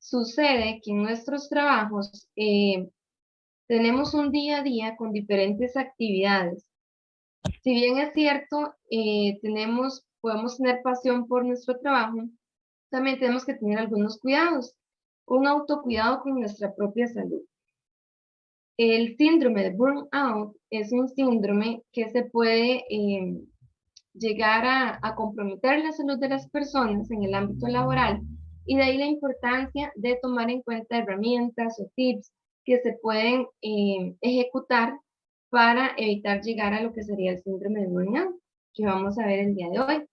sucede que en nuestros trabajos tenemos un día a día con diferentes actividades. Si bien es cierto, podemos tener pasión por nuestro trabajo, también tenemos que tener algunos cuidados, un autocuidado con nuestra propia salud. El síndrome de burnout es un síndrome que se puede llegar a comprometer la salud de las personas en el ámbito laboral, y de ahí la importancia de tomar en cuenta herramientas o tips que se pueden ejecutar para evitar llegar a lo que sería el síndrome de burnout, que vamos a ver el día de hoy.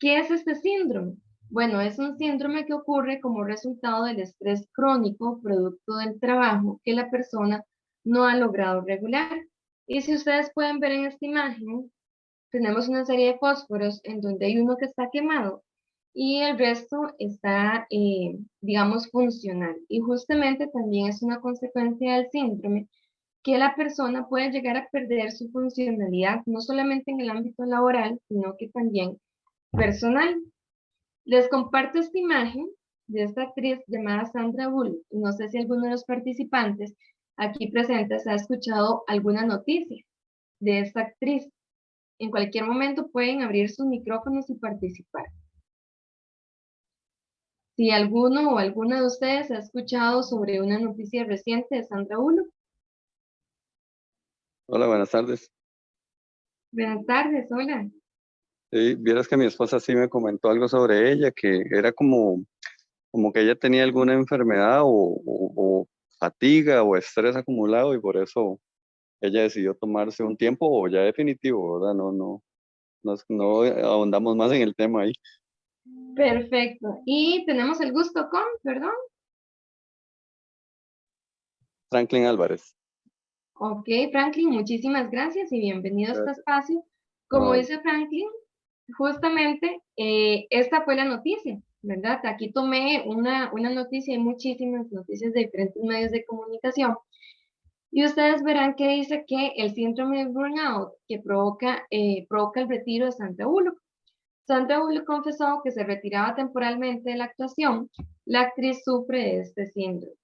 ¿Qué es este síndrome? Bueno, es un síndrome que ocurre como resultado del estrés crónico producto del trabajo que la persona no ha logrado regular. Y si ustedes pueden ver en esta imagen, tenemos una serie de fósforos en donde hay uno que está quemado y el resto está, digamos, funcional. Y justamente también es una consecuencia del síndrome que la persona puede llegar a perder su funcionalidad, no solamente en el ámbito laboral, sino que también personal. Les comparto esta imagen de esta actriz llamada Sandra Bullock. No sé si alguno de los participantes aquí presentes ha escuchado alguna noticia de esta actriz. En cualquier momento pueden abrir sus micrófonos y participar. Si alguno o alguna de ustedes ha escuchado sobre una noticia reciente de Sandra Bullock. Hola, buenas tardes. Buenas tardes, hola. Sí, vieras que mi esposa sí me comentó algo sobre ella, que era como que ella tenía alguna enfermedad o fatiga o estrés acumulado y por eso ella decidió tomarse un tiempo o ya definitivo, ¿verdad? No ahondamos más en el tema ahí. Perfecto. Y tenemos el gusto con, perdón. Franklin Álvarez. Ok, Franklin, muchísimas gracias y bienvenido a este Gracias. espacio. Como No, dice Franklin, justamente esta fue la noticia, ¿verdad? Aquí tomé una noticia, hay muchísimas noticias de diferentes medios de comunicación, y ustedes verán que dice que el síndrome de burnout que provoca el retiro de Sandra Bullock. Sandra Bullock confesó que se retiraba temporalmente de la actuación. La actriz sufre de este síndrome.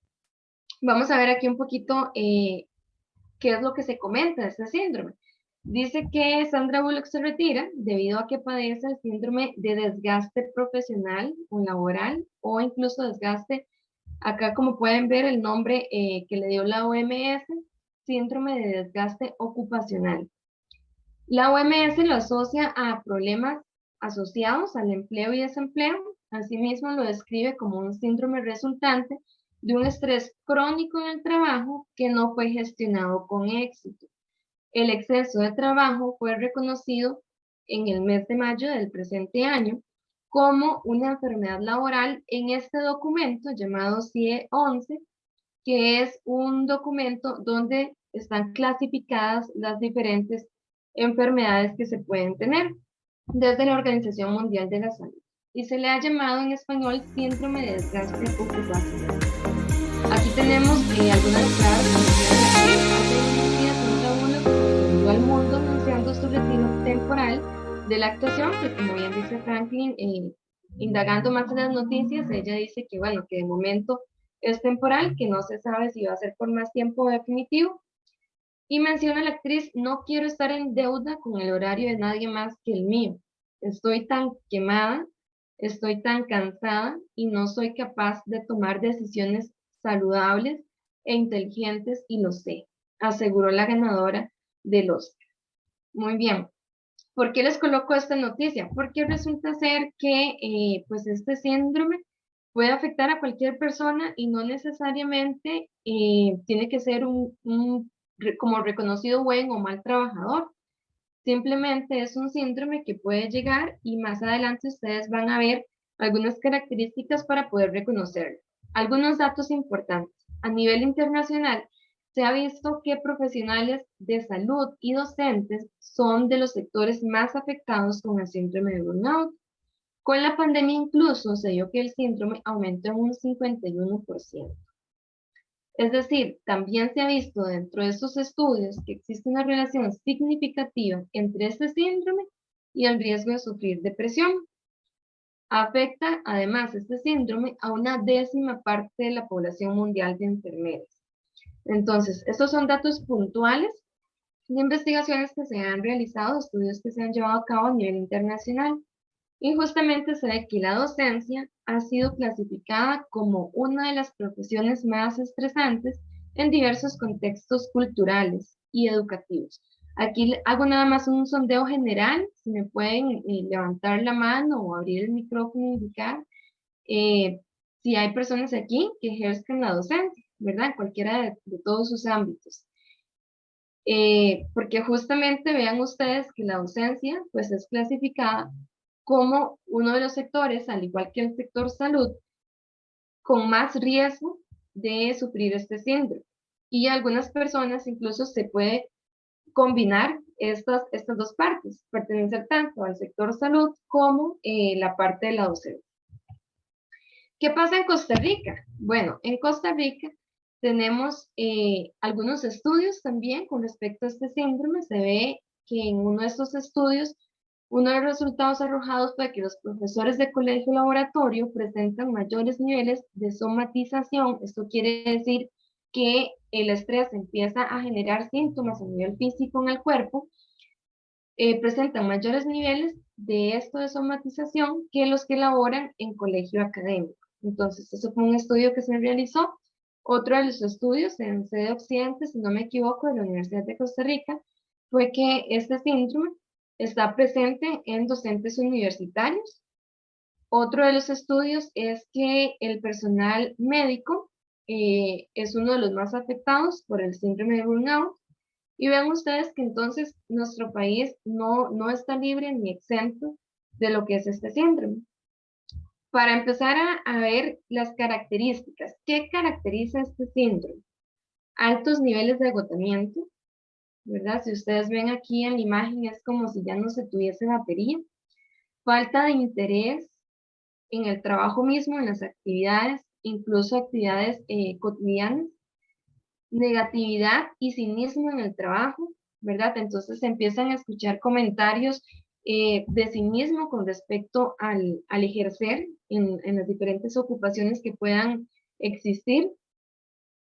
Vamos a ver aquí un poquito qué es lo que se comenta de este síndrome. Dice que Sandra Bullock se retira debido a que padece el síndrome de desgaste profesional o laboral, o incluso desgaste, acá como pueden ver el nombre que le dio la OMS, síndrome de desgaste ocupacional. La OMS lo asocia a problemas asociados al empleo y desempleo. Asimismo, lo describe como un síndrome resultante de un estrés crónico en el trabajo que no fue gestionado con éxito. El exceso de trabajo fue reconocido en el mes de mayo del presente año como una enfermedad laboral en este documento llamado CIE 11, que es un documento donde están clasificadas las diferentes enfermedades que se pueden tener desde la Organización Mundial de la Salud, y se le ha llamado en español síndrome de desgaste ocupacional. Aquí tenemos algunas palabras que mencionan al mundo anunciando su retiro temporal de la actuación, que como bien dice Franklin, indagando más en las noticias, ella dice que bueno, que de momento es temporal, que no se sabe si va a ser por más tiempo definitivo. Y menciona la actriz: no quiero estar en deuda con el horario de nadie más que el mío. Estoy tan quemada, estoy tan cansada y no soy capaz de tomar decisiones saludables e inteligentes, y lo sé, aseguró la ganadora del Oscar. Muy bien. ¿Por qué les coloco esta noticia? Porque resulta ser que pues este síndrome puede afectar a cualquier persona y no necesariamente tiene que ser como reconocido buen o mal trabajador. Simplemente es un síndrome que puede llegar, y más adelante ustedes van a ver algunas características para poder reconocerlo. Algunos datos importantes. A nivel internacional, se ha visto que profesionales de salud y docentes son de los sectores más afectados con el síndrome de burnout. Con la pandemia incluso se dio que el síndrome aumentó en un 51%. Es decir, también se ha visto dentro de estos estudios que existe una relación significativa entre este síndrome y el riesgo de sufrir depresión. Afecta además este síndrome a una décima parte de la población mundial de enfermeras. Entonces, estos son datos puntuales de investigaciones que se han realizado, estudios que se han llevado a cabo a nivel internacional. Y justamente se ve que la docencia ha sido clasificada como una de las profesiones más estresantes en diversos contextos culturales y educativos. Aquí hago nada más un sondeo general, si me pueden levantar la mano o abrir el micrófono e indicar eh, si hay personas aquí que ejerzan la docencia, ¿verdad? En cualquiera de todos sus ámbitos. Porque justamente vean ustedes que la docencia pues es clasificada como uno de los sectores, al igual que el sector salud, con más riesgo de sufrir este síndrome. Y algunas personas incluso se puede combinar estas dos partes, pertenecer tanto al sector salud como la parte de la docencia. ¿Qué pasa en Costa Rica? Bueno, en Costa Rica tenemos algunos estudios también con respecto a este síndrome. Se ve que en uno de estos estudios, uno de los resultados arrojados fue que los profesores de colegio laboratorio presentan mayores niveles de somatización. Esto quiere decir que el estrés empieza a generar síntomas a nivel físico en el cuerpo, presentan mayores niveles de esto de somatización que los que elaboran en colegio académico. Entonces, eso fue un estudio que se realizó. Otro de los estudios en sede occidente, si no me equivoco, de la Universidad de Costa Rica, fue que este síndrome está presente en docentes universitarios. Otro de los estudios es que el personal médico es uno de los más afectados por el síndrome de burnout. Y vean ustedes que entonces nuestro país no está libre ni exento de lo que es este síndrome. Para empezar a ver las características, ¿qué caracteriza este síndrome? Altos niveles de agotamiento, ¿verdad? Si ustedes ven aquí en la imagen es como si ya no se tuviese batería. Falta de interés en el trabajo mismo, en las actividades, incluso actividades cotidianas. Negatividad y cinismo en el trabajo, ¿verdad? Entonces se empiezan a escuchar comentarios de cinismo con respecto al ejercer en las diferentes ocupaciones que puedan existir,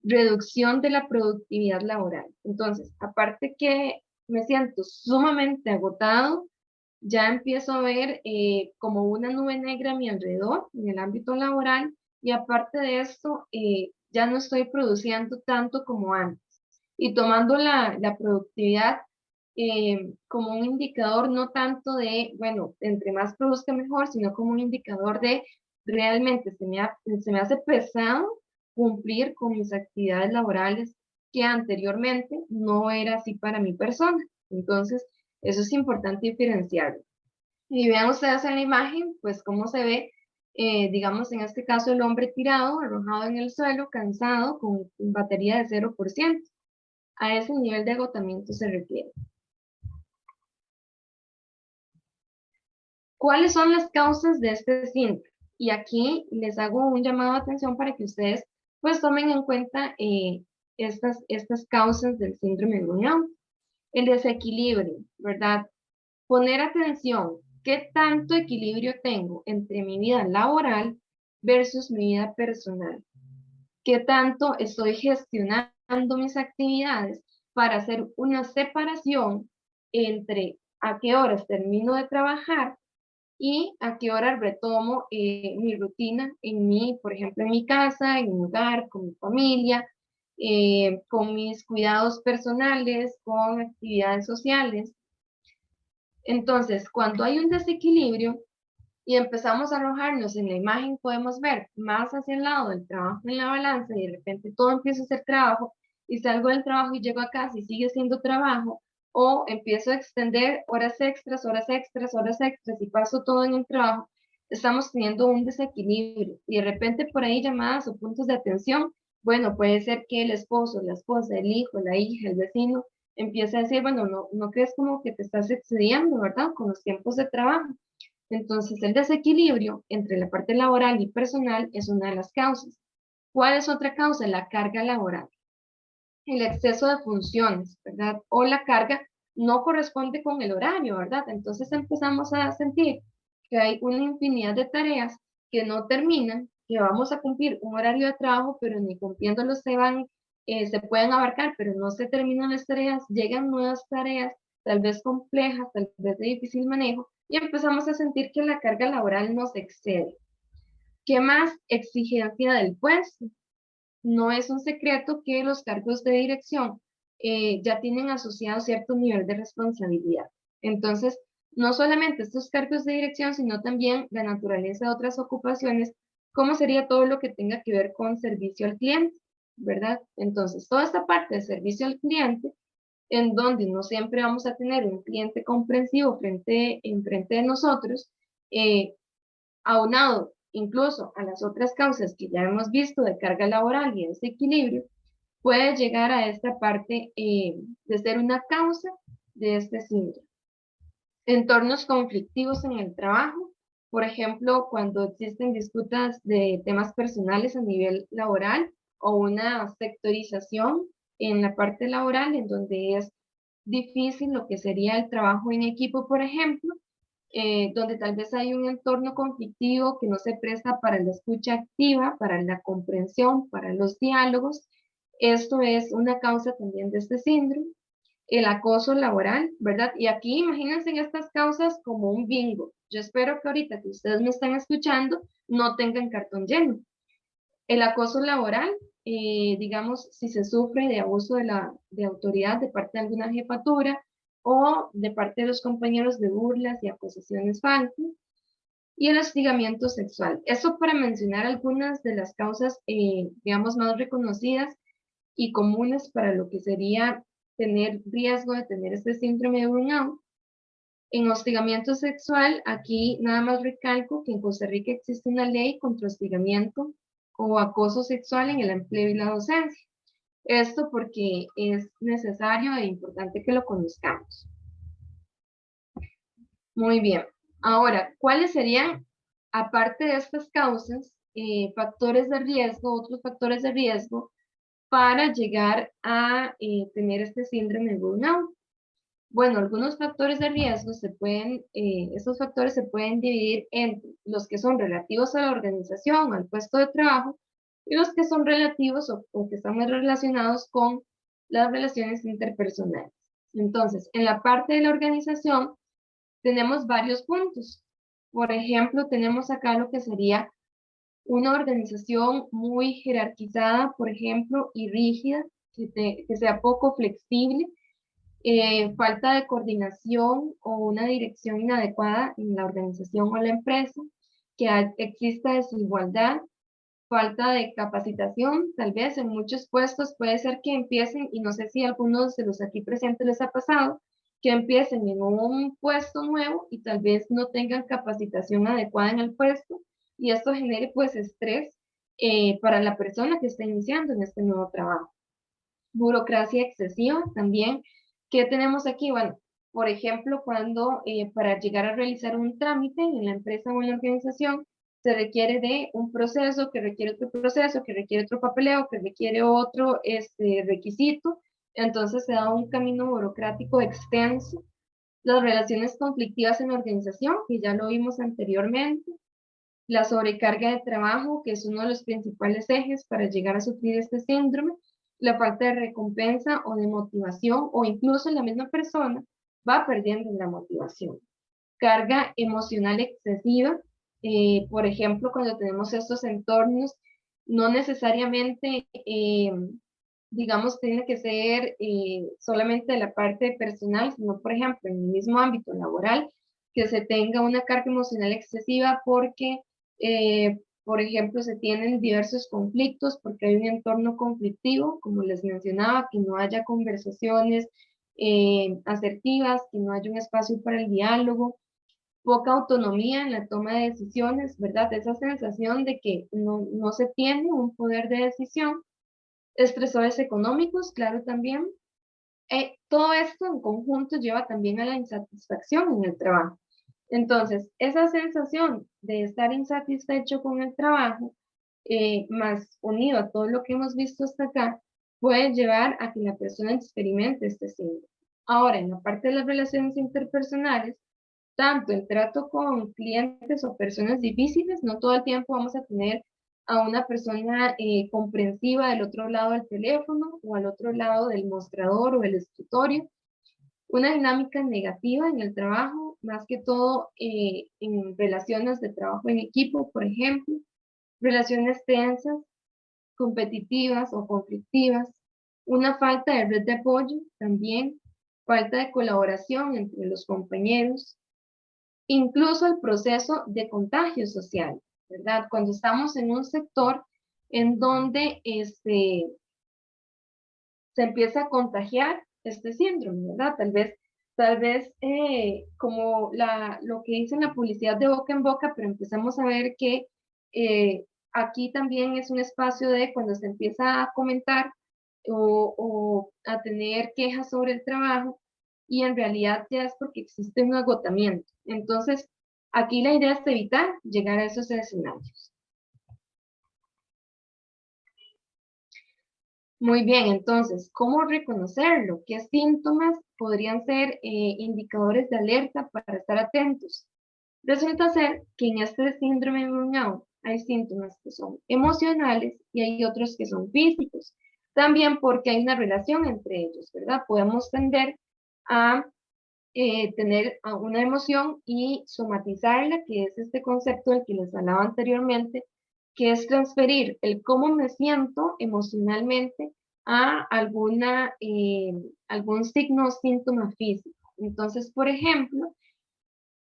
reducción de la productividad laboral. Entonces, aparte que me siento sumamente agotado, ya empiezo a ver como una nube negra a mi alrededor en el ámbito laboral y aparte de esto, ya no estoy produciendo tanto como antes. Y tomando la productividad como un indicador no tanto de, bueno, entre más produzca mejor, sino como un indicador de realmente se me hace pesado cumplir con mis actividades laborales que anteriormente no era así para mi persona. Entonces, eso es importante diferenciarlo. Y vean ustedes en la imagen, pues cómo se ve, digamos en este caso el hombre tirado, arrojado en el suelo, cansado, con batería de 0%. A ese nivel de agotamiento se refiere. ¿Cuáles son las causas de este síndrome? Y aquí les hago un llamado de atención para que ustedes pues tomen en cuenta estas causas del síndrome de burnout. El desequilibrio, ¿verdad? Poner atención, ¿qué tanto equilibrio tengo entre mi vida laboral versus mi vida personal? ¿Qué tanto estoy gestionando mis actividades para hacer una separación entre a qué horas termino de trabajar y a qué hora retomo mi rutina por ejemplo, en mi casa, en mi hogar, con mi familia, con mis cuidados personales, con actividades sociales? Entonces, cuando hay un desequilibrio y empezamos a arrojarnos en la imagen, podemos ver más hacia el lado del trabajo en la balanza y de repente todo empieza a ser trabajo y salgo del trabajo y llego a casa y sigue siendo trabajo, o empiezo a extender horas extras, horas extras, horas extras y paso todo en el trabajo. Estamos teniendo un desequilibrio y de repente por ahí llamadas o puntos de atención, bueno, puede ser que el esposo, la esposa, el hijo, la hija, el vecino empiece a decir, bueno, no crees como que te estás excediendo, ¿verdad? Con los tiempos de trabajo. Entonces, el desequilibrio entre la parte laboral y personal es una de las causas. ¿Cuál es otra causa? La carga laboral. El exceso de funciones, ¿verdad? O la carga no corresponde con el horario, ¿verdad? Entonces empezamos a sentir que hay una infinidad de tareas que no terminan, que vamos a cumplir un horario de trabajo, pero ni cumpliéndolo se pueden abarcar, pero no se terminan las tareas, llegan nuevas tareas, tal vez complejas, tal vez de difícil manejo, y empezamos a sentir que la carga laboral nos excede. ¿Qué más? Exigencia del puesto. No es un secreto que los cargos de dirección ya tienen asociado cierto nivel de responsabilidad. Entonces, no solamente estos cargos de dirección, sino también la naturaleza de otras ocupaciones, como sería todo lo que tenga que ver con servicio al cliente, ¿verdad? Entonces, toda esta parte de servicio al cliente, en donde no siempre vamos a tener un cliente comprensivo enfrente de nosotros, eh, aunado incluso a las otras causas que ya hemos visto de carga laboral y desequilibrio, puede llegar a esta parte de ser una causa de este síndrome. Entornos conflictivos en el trabajo, por ejemplo, cuando existen disputas de temas personales a nivel laboral o una sectorización en la parte laboral en donde es difícil lo que sería el trabajo en equipo, por ejemplo, donde tal vez hay un entorno conflictivo que no se presta para la escucha activa, para la comprensión, para los diálogos. Esto es una causa también de este síndrome. El acoso laboral, ¿verdad? Y aquí imagínense en estas causas como un bingo. Yo espero que ahorita que ustedes me están escuchando no tengan cartón lleno. El acoso laboral, digamos, si se sufre de abuso de autoridad de parte de alguna jefatura o de parte de los compañeros de burlas y acusaciones falsas, y el hostigamiento sexual. Eso para mencionar algunas de las causas, digamos, más reconocidas y comunes para lo que sería tener riesgo de tener este síndrome de burnout. En hostigamiento sexual, aquí nada más recalco que en Costa Rica existe una ley contra hostigamiento o acoso sexual en el empleo y la docencia. Esto porque es necesario e importante que lo conozcamos. Muy bien. Ahora, ¿cuáles serían, aparte de estas causas, factores de riesgo, otros factores de riesgo para llegar a tener este síndrome de burnout? Bueno, algunos factores de riesgo estos factores se pueden dividir en los que son relativos a la organización, al puesto de trabajo, y los que son relativos o que están más relacionados con las relaciones interpersonales. Entonces, en la parte de la organización tenemos varios puntos. Por ejemplo, tenemos acá lo que sería una organización muy jerarquizada, por ejemplo, y rígida, que sea poco flexible, falta de coordinación o una dirección inadecuada en la organización o la empresa, que exista desigualdad, falta de capacitación, tal vez en muchos puestos puede ser que empiecen, y no sé si a algunos de los aquí presentes les ha pasado, que empiecen en un puesto nuevo y tal vez no tengan capacitación adecuada en el puesto, y esto genere pues estrés para la persona que está iniciando en este nuevo trabajo. Burocracia excesiva también. ¿Qué tenemos aquí? Bueno, por ejemplo, cuando para llegar a realizar un trámite en la empresa o en la organización se requiere de un proceso, que requiere otro proceso, que requiere otro papeleo, que requiere otro requisito, entonces se da un camino burocrático extenso. Las relaciones conflictivas en la organización, que ya lo vimos anteriormente, la sobrecarga de trabajo, que es uno de los principales ejes para llegar a sufrir este síndrome, la falta de recompensa o de motivación, o incluso la misma persona va perdiendo la motivación. Carga emocional excesiva, por ejemplo, cuando tenemos estos entornos, no necesariamente, digamos, tiene que ser solamente de la parte personal, sino, por ejemplo, en el mismo ámbito laboral, que se tenga una carga emocional excesiva porque por ejemplo, se tienen diversos conflictos porque hay un entorno conflictivo, como les mencionaba, que no haya conversaciones asertivas, que no haya un espacio para el diálogo, poca autonomía en la toma de decisiones, ¿verdad? Esa sensación de que no se tiene un poder de decisión, estresores económicos, claro, también. Todo esto en conjunto lleva también a la insatisfacción en el trabajo. Entonces, esa sensación de estar insatisfecho con el trabajo, más unido a todo lo que hemos visto hasta acá, puede llevar a que la persona experimente este síndrome. Ahora, en la parte de las relaciones interpersonales, tanto el trato con clientes o personas difíciles, no todo el tiempo vamos a tener a una persona comprensiva del otro lado del teléfono o al otro lado del mostrador o del escritorio. Una dinámica negativa en el trabajo, más que todo en relaciones de trabajo en equipo, por ejemplo, relaciones tensas, competitivas o conflictivas, una falta de red de apoyo también, falta de colaboración entre los compañeros, incluso el proceso de contagio social, ¿verdad? Cuando estamos en un sector en donde se empieza a contagiar este síndrome, ¿verdad? Tal vez como lo que dice en la publicidad de boca en boca, pero empezamos a ver que aquí también es un espacio de cuando se empieza a comentar o a tener quejas sobre el trabajo y en realidad ya es porque existe un agotamiento. Entonces, aquí la idea es evitar llegar a esos escenarios. Muy bien, entonces, ¿cómo reconocerlo? ¿Qué síntomas podrían ser indicadores de alerta para estar atentos? Resulta ser que en este síndrome de burnout hay síntomas que son emocionales y hay otros que son físicos. También porque hay una relación entre ellos, ¿verdad? Podemos tender a tener una emoción y somatizarla, que es este concepto del que les hablaba anteriormente, que es transferir el cómo me siento emocionalmente a algún signo o síntoma físico. Entonces, por ejemplo,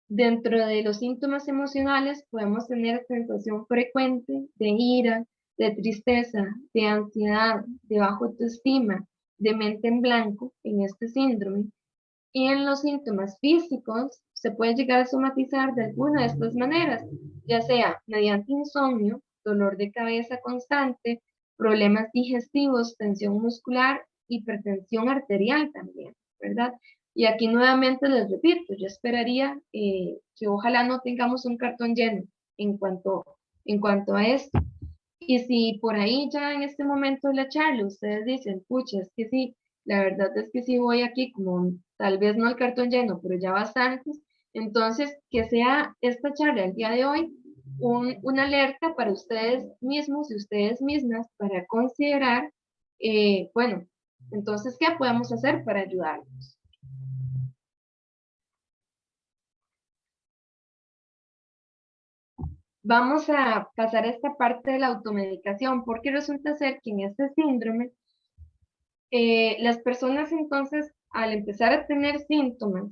dentro de los síntomas emocionales podemos tener sensación frecuente de ira, de tristeza, de ansiedad, de baja autoestima, de mente en blanco en este síndrome. Y en los síntomas físicos se puede llegar a somatizar de alguna de estas maneras, ya sea mediante insomnio, dolor de cabeza constante, problemas digestivos, tensión muscular, hipertensión arterial también, ¿verdad? Y aquí nuevamente les repito, yo esperaría que ojalá no tengamos un cartón lleno en cuanto a esto. Y si por ahí ya en este momento de la charla ustedes dicen, pucha, es que sí, la verdad es que sí voy aquí como tal vez no el cartón lleno, pero ya bastantes, entonces que sea esta charla el día de hoy una alerta para ustedes mismos y ustedes mismas para considerar, bueno, entonces, ¿qué podemos hacer para ayudarlos? Vamos a pasar a esta parte de la automedicación, porque resulta ser que en este síndrome las personas entonces, al empezar a tener síntomas,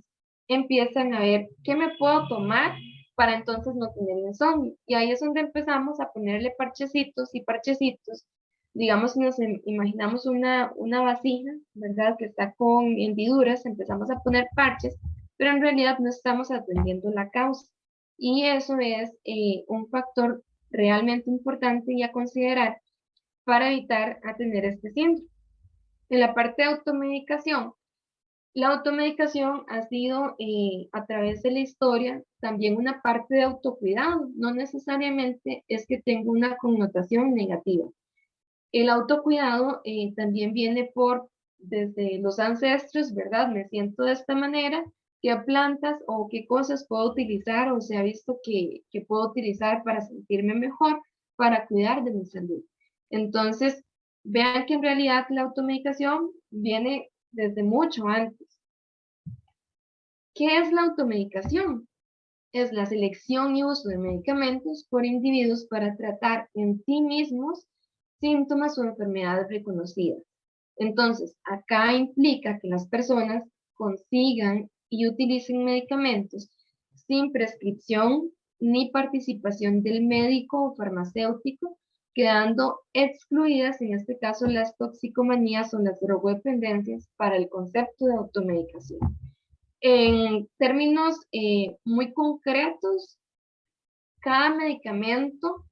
empiezan a ver qué me puedo tomar para entonces no tener insomnio. Y ahí es donde empezamos a ponerle parchecitos y parchecitos. Digamos, si nos imaginamos una vasija, ¿verdad? Que está con hendiduras, empezamos a poner parches, pero en realidad no estamos atendiendo la causa. Y eso es un factor realmente importante y a considerar para evitar a tener este síndrome. En la parte de automedicación, la automedicación ha sido a través de la historia también una parte de autocuidado, no necesariamente es que tenga una connotación negativa. El autocuidado también viene desde los ancestros, ¿verdad? Me siento de esta manera, qué plantas o qué cosas puedo utilizar o se ha visto que puedo utilizar para sentirme mejor, para cuidar de mi salud. Entonces, vean que en realidad la automedicación viene desde mucho antes. ¿Qué es la automedicación? Es la selección y uso de medicamentos por individuos para tratar en sí mismos síntomas o enfermedades reconocidas. Entonces, acá implica que las personas consigan y utilicen medicamentos sin prescripción ni participación del médico o farmacéutico, quedando excluidas en este caso las toxicomanías o las drogodependencias para el concepto de automedicación. En términos muy concretos, cada medicamento,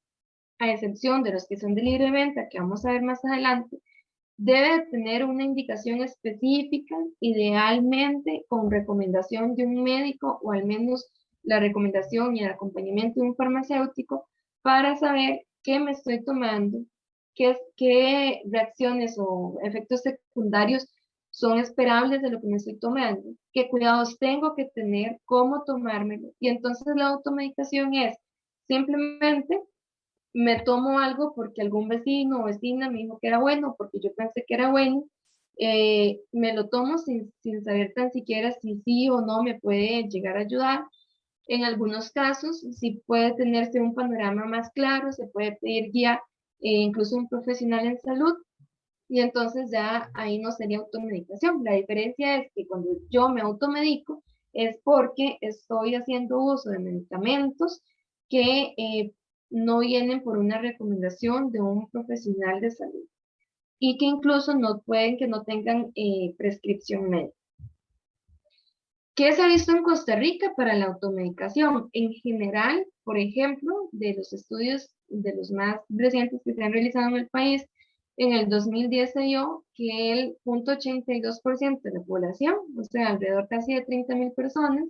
a excepción de los que son de libre venta, que vamos a ver más adelante, debe tener una indicación específica, idealmente con recomendación de un médico o al menos la recomendación y el acompañamiento de un farmacéutico para saber qué me estoy tomando, qué reacciones o efectos secundarios son esperables de lo que me estoy tomando, qué cuidados tengo que tener, cómo tomármelo. Y entonces la automedicación es simplemente me tomo algo porque algún vecino o vecina me dijo que era bueno, porque yo pensé que era bueno, me lo tomo sin saber tan siquiera si sí o no me puede llegar a ayudar. En algunos casos, sí puede tenerse un panorama más claro, se puede pedir guía, incluso un profesional en salud, y entonces ya ahí no sería automedicación. La diferencia es que cuando yo me automedico es porque estoy haciendo uso de medicamentos que no vienen por una recomendación de un profesional de salud y que incluso no pueden que no tengan prescripción médica. ¿Qué se ha visto en Costa Rica para la automedicación? En general, por ejemplo, de los estudios de los más recientes que se han realizado en el país, en el 2010 se dio que el 0.82% de la población, o sea, alrededor casi de 30.000 personas,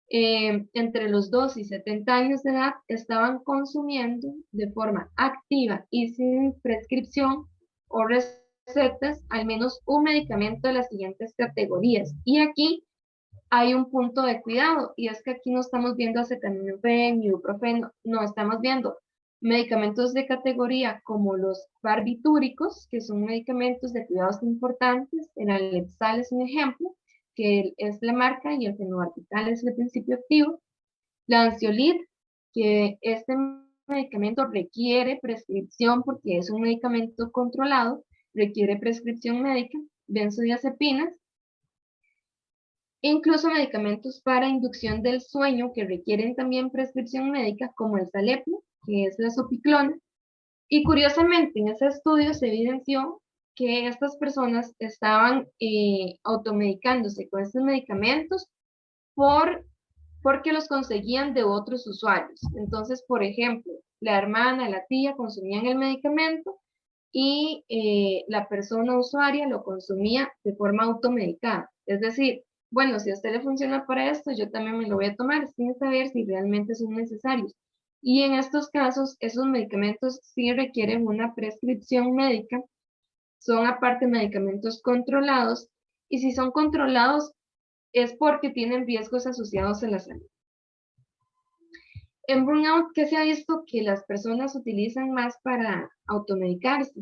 entre los 2 y 70 años de edad, estaban consumiendo de forma activa y sin prescripción o recetas al menos un medicamento de las siguientes categorías. Y aquí hay un punto de cuidado, y es que aquí no estamos viendo acetaminofén, ibuprofeno, no, estamos viendo medicamentos de categoría como los barbitúricos, que son medicamentos de cuidados importantes. El Alexal es un ejemplo, que es la marca, y el fenobarbital es el principio activo. La ansiolid, que este medicamento requiere prescripción porque es un medicamento controlado, requiere prescripción médica. Benzodiazepinas, incluso medicamentos para inducción del sueño que requieren también prescripción médica, como el Salepro, que es la sopiclona. Y curiosamente, en ese estudio se evidenció que estas personas estaban automedicándose con estos medicamentos porque los conseguían de otros usuarios. Entonces, por ejemplo, la hermana, la tía consumían el medicamento y la persona usuaria lo consumía de forma automedicada. Es decir, bueno, si a usted le funciona para esto, yo también me lo voy a tomar sin saber si realmente son necesarios. Y en estos casos, esos medicamentos sí requieren una prescripción médica, son aparte medicamentos controlados, y si son controlados es porque tienen riesgos asociados a la salud. En burnout, ¿qué se ha visto? Que las personas utilizan más para automedicarse.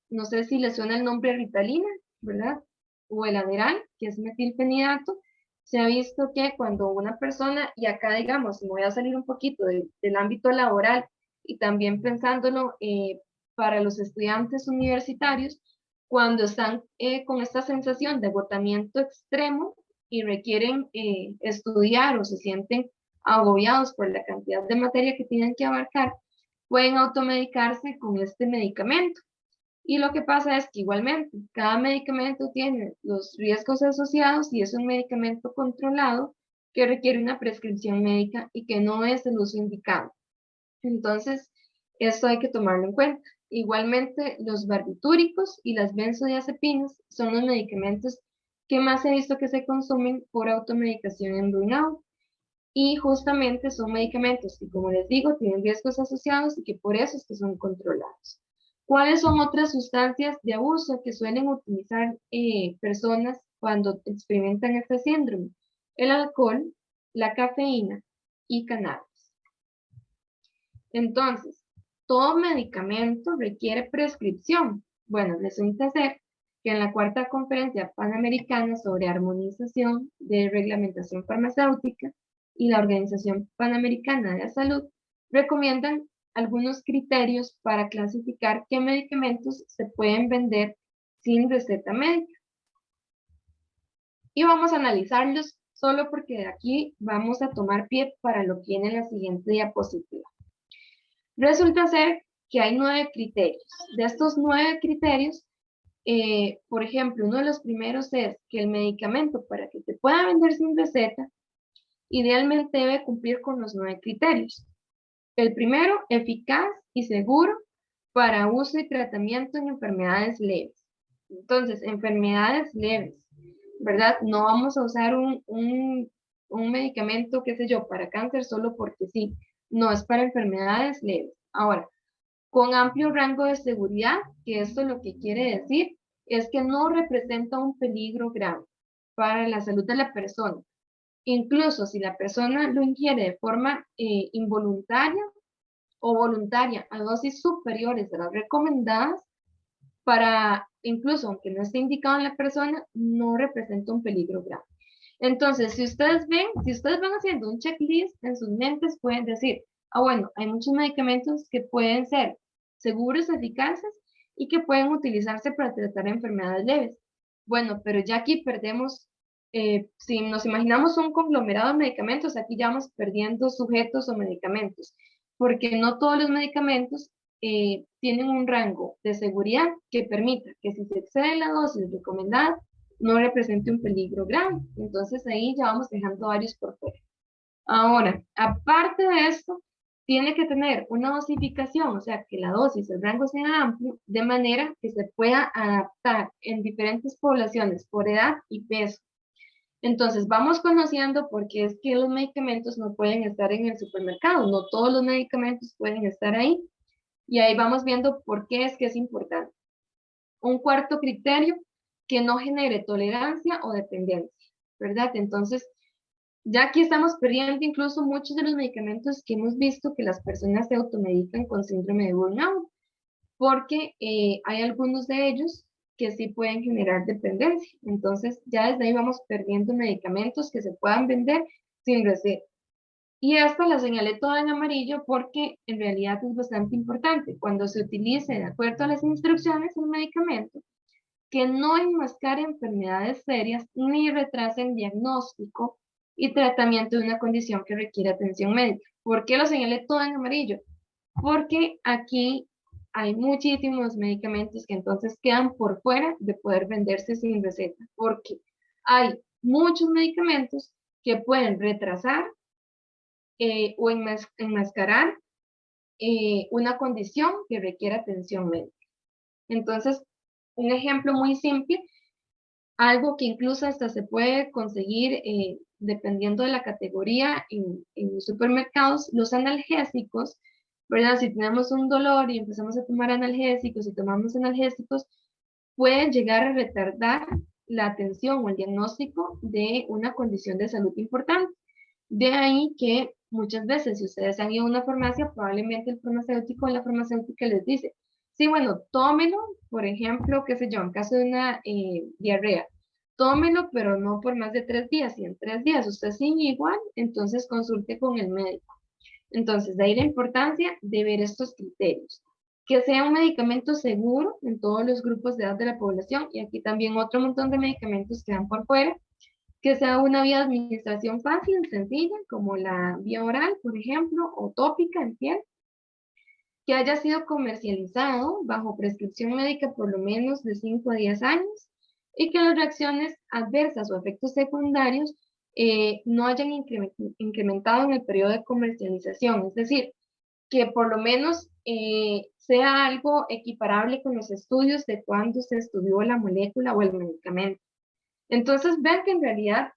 No sé si le suena el nombre Ritalina, ¿verdad? O el Adderall, que es metilfenidato. Se ha visto que cuando una persona, y acá digamos, me voy a salir un poquito del ámbito laboral y también pensándolo para los estudiantes universitarios, cuando están con esta sensación de agotamiento extremo y requieren estudiar o se sienten agobiados por la cantidad de materia que tienen que abarcar, pueden automedicarse con este medicamento. Y lo que pasa es que igualmente cada medicamento tiene los riesgos asociados y es un medicamento controlado que requiere una prescripción médica y que no es el uso indicado. Entonces, esto hay que tomarlo en cuenta. Igualmente, los barbitúricos y las benzodiazepinas son los medicamentos que más he visto que se consumen por automedicación en burnout. Y justamente son medicamentos que, como les digo, tienen riesgos asociados y que por eso es que son controlados. ¿Cuáles son otras sustancias de abuso que suelen utilizar personas cuando experimentan este síndrome? El alcohol, la cafeína y cannabis. Entonces, todo medicamento requiere prescripción. Bueno, resulta ser que en la cuarta conferencia panamericana sobre armonización de reglamentación farmacéutica y la Organización Panamericana de la Salud recomiendan algunos criterios para clasificar qué medicamentos se pueden vender sin receta médica. Y vamos a analizarlos solo porque de aquí vamos a tomar pie para lo que viene en la siguiente diapositiva. Resulta ser que hay 9 criterios. De estos 9 criterios, por ejemplo, uno de los primeros es que el medicamento, para que se pueda vender sin receta, idealmente debe cumplir con los 9 criterios. El primero, eficaz y seguro para uso y tratamiento en enfermedades leves. Entonces, enfermedades leves, ¿verdad? No vamos a usar un medicamento, qué sé yo, para cáncer solo porque sí. No, es para enfermedades leves. Ahora, con amplio rango de seguridad, que esto lo que quiere decir es que no representa un peligro grave para la salud de la persona. Incluso si la persona lo ingiere de forma involuntaria o voluntaria a dosis superiores de las recomendadas, para, incluso aunque no esté indicado en la persona, no representa un peligro grave. Entonces, si ustedes ven, si ustedes van haciendo un checklist en sus mentes, pueden decir, ah, bueno, hay muchos medicamentos que pueden ser seguros, eficaces y que pueden utilizarse para tratar enfermedades leves. Bueno, pero ya aquí perdemos, si nos imaginamos un conglomerado de medicamentos, aquí ya vamos perdiendo sujetos o medicamentos, porque no todos los medicamentos tienen un rango de seguridad que permita que si se excede la dosis recomendada, no represente un peligro grave. Entonces ahí ya vamos dejando varios por fuera. Ahora, aparte de esto, tiene que tener una dosificación, o sea, que la dosis, el rango sea amplio, de manera que se pueda adaptar en diferentes poblaciones por edad y peso. Entonces, vamos conociendo por qué es que los medicamentos no pueden estar en el supermercado, no todos los medicamentos pueden estar ahí, y ahí vamos viendo por qué es que es importante. Un cuarto criterio, que no genere tolerancia o dependencia, ¿verdad? Entonces, ya aquí estamos perdiendo incluso muchos de los medicamentos que hemos visto que las personas se automedican con síndrome de burnout, porque hay algunos de ellos que sí pueden generar dependencia. Entonces, ya desde ahí vamos perdiendo medicamentos que se puedan vender sin receta. Y esto la señalé toda en amarillo porque en realidad es bastante importante. Cuando se utilice de acuerdo a las instrucciones el medicamento, que no enmascare enfermedades serias ni retrase el diagnóstico y tratamiento de una condición que requiere atención médica. ¿Por qué lo señalé todo en amarillo? Porque aquí hay muchísimos medicamentos que entonces quedan por fuera de poder venderse sin receta, porque hay muchos medicamentos que pueden retrasar o enmascarar una condición que requiere atención médica. Entonces, un ejemplo muy simple, algo que incluso hasta se puede conseguir dependiendo de la categoría en los supermercados, los analgésicos, ¿verdad? Si tenemos un dolor y empezamos a tomar analgésicos y tomamos analgésicos, pueden llegar a retardar la atención o el diagnóstico de una condición de salud importante. De ahí que muchas veces, si ustedes han ido a una farmacia, probablemente el farmacéutico o la farmacéutica les dice, sí, bueno, tómelo, por ejemplo, qué sé yo, en caso de una diarrea, tómelo, pero no por más de 3 días. Si en 3 días usted sigue igual, entonces consulte con el médico. Entonces, de ahí la importancia de ver estos criterios. Que sea un medicamento seguro en todos los grupos de edad de la población, y aquí también otro montón de medicamentos que dan por fuera, que sea una vía de administración fácil, sencilla, como la vía oral, por ejemplo, o tópica en piel, que haya sido comercializado bajo prescripción médica por lo menos de 5 a 10 años y que las reacciones adversas o efectos secundarios no hayan incrementado en el periodo de comercialización, es decir, que por lo menos sea algo equiparable con los estudios de cuando se estudió la molécula o el medicamento. Entonces, vean que en realidad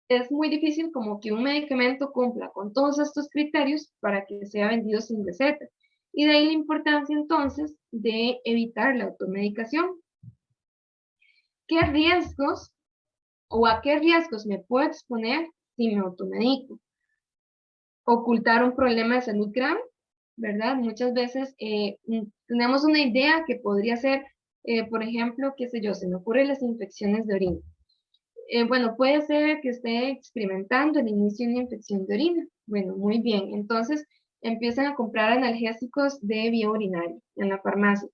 es muy difícil como que un medicamento cumpla con todos estos criterios para que sea vendido sin receta. Y de ahí la importancia entonces de evitar la automedicación. ¿Qué riesgos o a qué riesgos me puedo exponer si me automedico? Ocultar un problema de salud grave, ¿verdad? Muchas veces tenemos una idea que podría ser, por ejemplo, qué sé yo, se me ocurren las infecciones de orina. Bueno, puede ser que esté experimentando el inicio de una infección de orina. Bueno, muy bien. Entonces, empiezan a comprar analgésicos de vía urinaria en la farmacia.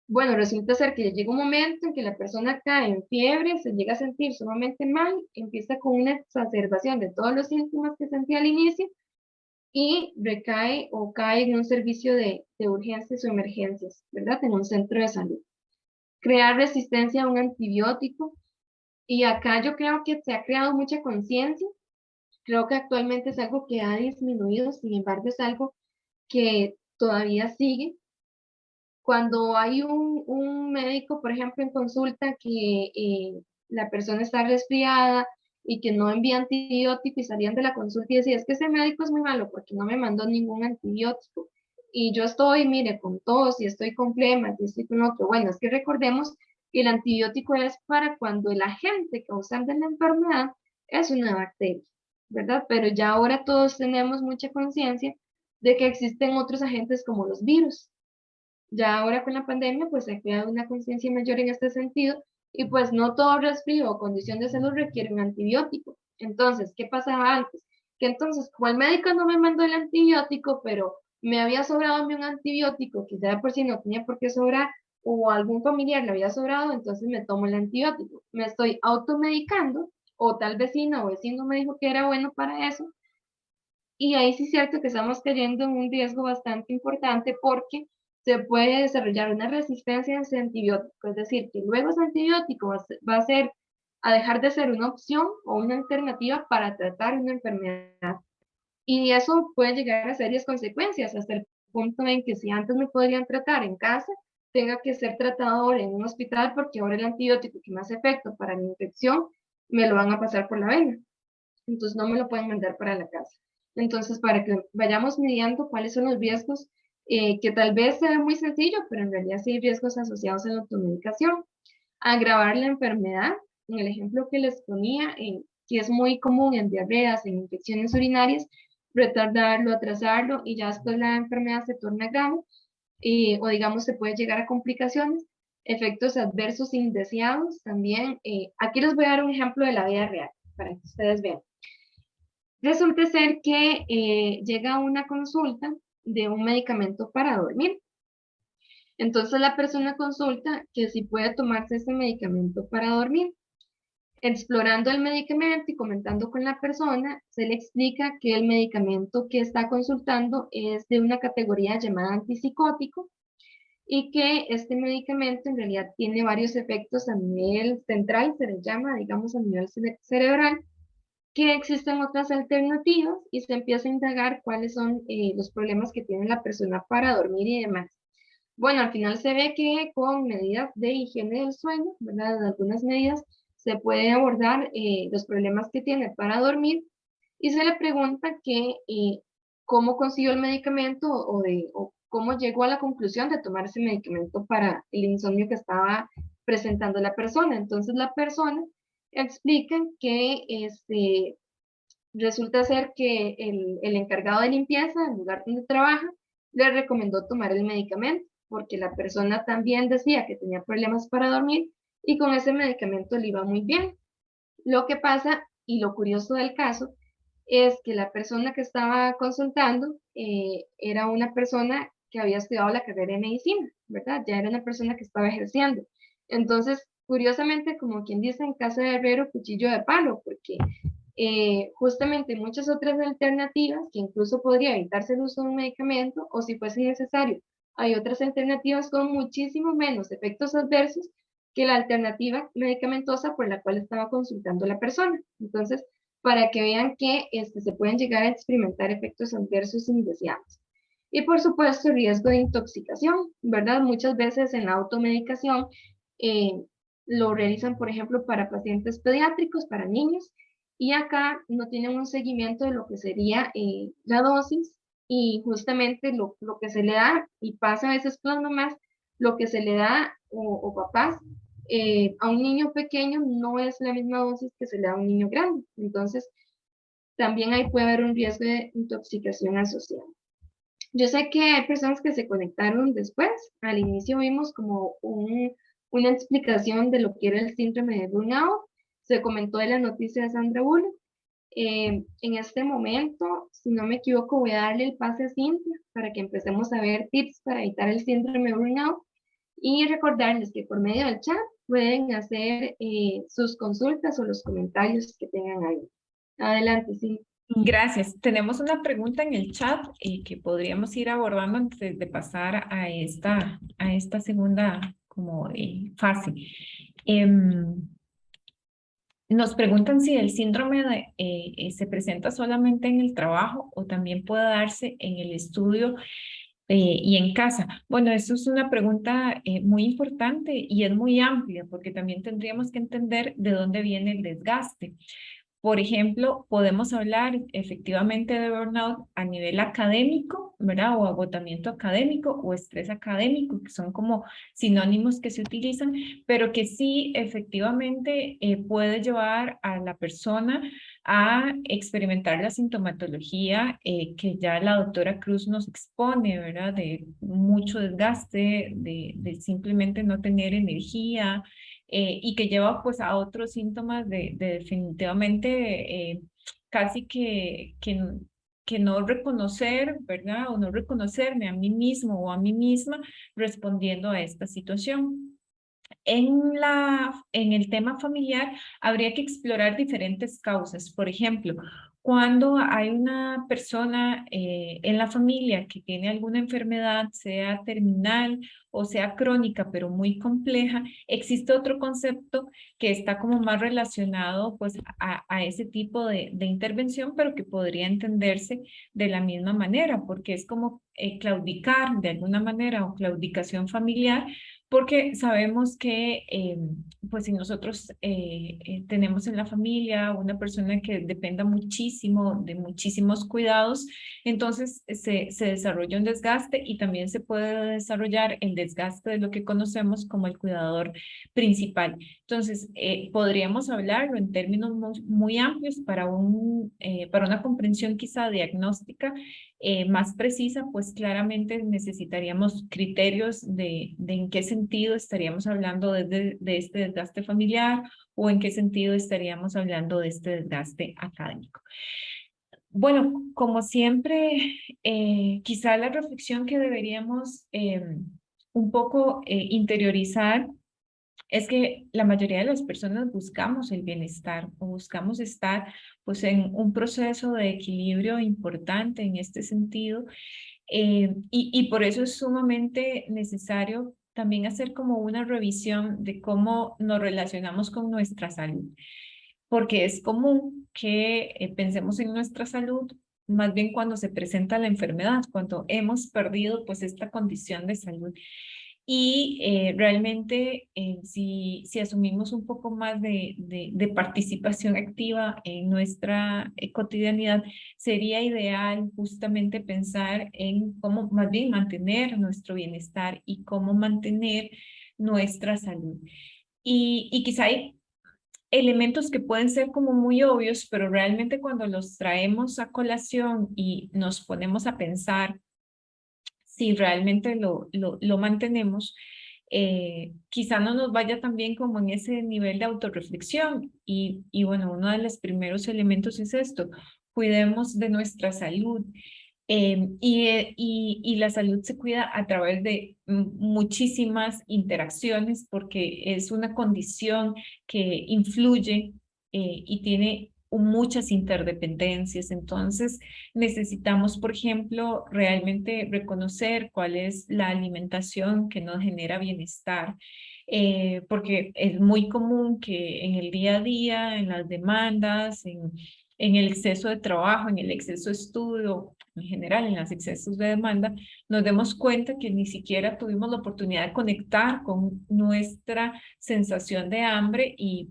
Bueno, resulta ser que llega un momento en que la persona cae en fiebre, se llega a sentir sumamente mal, empieza con una exacerbación de todos los síntomas que sentía al inicio y recae o cae en un servicio de urgencias o emergencias, ¿verdad? En un centro de salud. Crear resistencia a un antibiótico. Y acá yo creo que se ha creado mucha conciencia. Creo que actualmente es algo que ha disminuido, sin embargo es algo que todavía sigue. Cuando hay un médico, por ejemplo, en consulta que la persona está resfriada y que no envía antibiótico y salían de la consulta y decía, es que ese médico es muy malo porque no me mandó ningún antibiótico. Y yo estoy, mire, con tos y estoy con flemas y estoy con otro. Bueno, es que recordemos y el antibiótico es para cuando el agente causante de la enfermedad es una bacteria, ¿verdad? Pero ya ahora todos tenemos mucha conciencia de que existen otros agentes como los virus. Ya ahora con la pandemia, pues se ha creado una conciencia mayor en este sentido y pues no todo resfrío o condición de salud requiere un antibiótico. Entonces, ¿qué pasaba antes? Que entonces, como el médico no me mandó el antibiótico, pero me había sobrado a mí un antibiótico, que ya de por sí no tenía por qué sobrar, o algún familiar le había sobrado, entonces me tomo el antibiótico. Me estoy automedicando, o tal vecino o vecino me dijo que era bueno para eso, y ahí sí es cierto que estamos cayendo en un riesgo bastante importante porque se puede desarrollar una resistencia a ese antibiótico, es decir, que luego ese antibiótico a dejar de ser una opción o una alternativa para tratar una enfermedad. Y eso puede llegar a serias consecuencias, hasta el punto en que si antes me podrían tratar en casa, tenga que ser tratado ahora en un hospital porque ahora el antibiótico que me hace efecto para mi infección me lo van a pasar por la vena, entonces no me lo pueden mandar para la casa. Entonces, para que vayamos midiendo cuáles son los riesgos, que tal vez sea muy sencillo, pero en realidad sí hay riesgos asociados a la automedicación. Agravar la enfermedad, en el ejemplo que les ponía, que es muy común en diarreas, en infecciones urinarias, retardarlo, atrasarlo y ya después la enfermedad se torna grave, o digamos se puede llegar a complicaciones, efectos adversos indeseados también. Aquí les voy a dar un ejemplo de la vida real para que ustedes vean. Resulta ser que llega una consulta de un medicamento para dormir. Entonces la persona consulta que si puede tomarse ese medicamento para dormir. Explorando el medicamento y comentando con la persona, se le explica que el medicamento que está consultando es de una categoría llamada antipsicótico y que este medicamento en realidad tiene varios efectos a nivel central, se le llama, digamos, a nivel cerebral, que existen otras alternativas y se empieza a indagar cuáles son los problemas que tiene la persona para dormir y demás. Bueno, al final se ve que con medidas de higiene del sueño, ¿verdad? Algunas medidas se puede abordar los problemas que tiene para dormir y se le pregunta que cómo consiguió el medicamento o cómo llegó a la conclusión de tomar ese medicamento para el insomnio que estaba presentando la persona. Entonces la persona explica que resulta ser que el encargado de limpieza del lugar donde trabaja le recomendó tomar el medicamento porque la persona también decía que tenía problemas para dormir y con ese medicamento le iba muy bien. Lo que pasa y lo curioso del caso es que la persona que estaba consultando era una persona que había estudiado la carrera de medicina, ¿verdad? Ya era una persona que estaba ejerciendo. Entonces, curiosamente, como quien dice, en casa de herrero, cuchillo de palo, porque justamente muchas otras alternativas que incluso podría evitarse el uso de un medicamento o si fuese necesario, hay otras alternativas con muchísimo menos efectos adversos que la alternativa medicamentosa por la cual estaba consultando la persona. Entonces, para que vean que se pueden llegar a experimentar efectos adversos indeseados. Y por supuesto, el riesgo de intoxicación, ¿verdad? Muchas veces en la automedicación eh, lo realizan, por ejemplo, para pacientes pediátricos, para niños, y acá no tienen un seguimiento de lo que sería la dosis y justamente lo que se le da, y pasa a veces con mamás, lo que se le da o papás a un niño pequeño no es la misma dosis que se le da a un niño grande. Entonces, también ahí puede haber un riesgo de intoxicación asociado. Yo sé que hay personas que se conectaron después. Al inicio vimos como una explicación de lo que era el síndrome de burnout. Se comentó de la noticia de Sandra Bullock. En este momento, si no me equivoco, voy a darle el pase a Cintia para que empecemos a ver tips para evitar el síndrome de burnout y recordarles que por medio del chat pueden hacer sus consultas o los comentarios que tengan ahí. Adelante, Cintia. Gracias. Tenemos una pregunta en el chat que podríamos ir abordando antes de pasar a esta segunda como fase. Nos preguntan si el síndrome se presenta solamente en el trabajo o también puede darse en el estudio y en casa. Bueno, eso es una pregunta muy importante y es muy amplia porque también tendríamos que entender de dónde viene el desgaste. Por ejemplo, podemos hablar efectivamente de burnout a nivel académico, ¿verdad? O agotamiento académico o estrés académico, que son como sinónimos que se utilizan, pero que sí efectivamente puede llevar a la persona a experimentar la sintomatología que ya la doctora Cruz nos expone, ¿verdad? De mucho desgaste, de simplemente no tener energía, y que lleva pues a otros síntomas de definitivamente casi que no reconocer, ¿verdad? O no reconocerme a mí mismo o a mí misma respondiendo a esta situación. En el tema familiar habría que explorar diferentes causas. Por ejemplo, cuando hay una persona en la familia que tiene alguna enfermedad, sea terminal o sea crónica, pero muy compleja, existe otro concepto que está como más relacionado pues a ese tipo de intervención, pero que podría entenderse de la misma manera, porque es como claudicar de alguna manera o claudicación familiar, porque sabemos que, pues si nosotros tenemos en la familia una persona que dependa muchísimo de muchísimos cuidados, entonces se desarrolla un desgaste y también se puede desarrollar el desgaste de lo que conocemos como el cuidador principal. Entonces, podríamos hablarlo en términos muy amplios para una comprensión quizá diagnóstica más precisa, pues claramente necesitaríamos criterios de en qué sentido estaríamos hablando de este desgaste familiar o en qué sentido estaríamos hablando de este desgaste académico. Bueno, como siempre, quizá la reflexión que deberíamos un poco interiorizar es que la mayoría de las personas buscamos el bienestar o buscamos estar pues en un proceso de equilibrio importante en este sentido, y por eso es sumamente necesario también hacer como una revisión de cómo nos relacionamos con nuestra salud, porque es común que pensemos en nuestra salud más bien cuando se presenta la enfermedad, cuando hemos perdido pues esta condición de salud. Y realmente si asumimos un poco más de participación activa en nuestra cotidianidad, sería ideal justamente pensar en cómo más bien mantener nuestro bienestar y cómo mantener nuestra salud. Y quizá hay elementos que pueden ser como muy obvios, pero realmente cuando los traemos a colación y nos ponemos a pensar si realmente lo mantenemos, quizá no nos vaya tan bien como en ese nivel de autorreflexión. Y bueno, uno de los primeros elementos es esto: cuidemos de nuestra salud. Y la salud se cuida a través de muchísimas interacciones, porque es una condición que influye y tiene muchas interdependencias. Entonces, necesitamos, por ejemplo, realmente reconocer cuál es la alimentación que nos genera bienestar, porque es muy común que en el día a día, en las demandas, en el exceso de trabajo, en el exceso de estudio, en general, en los excesos de demanda, nos demos cuenta que ni siquiera tuvimos la oportunidad de conectar con nuestra sensación de hambre y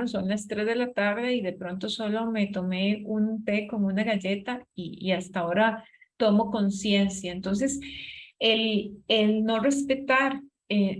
son las 3 de la tarde y de pronto solo me tomé un té con una galleta y hasta ahora tomo conciencia. Entonces, el no respetar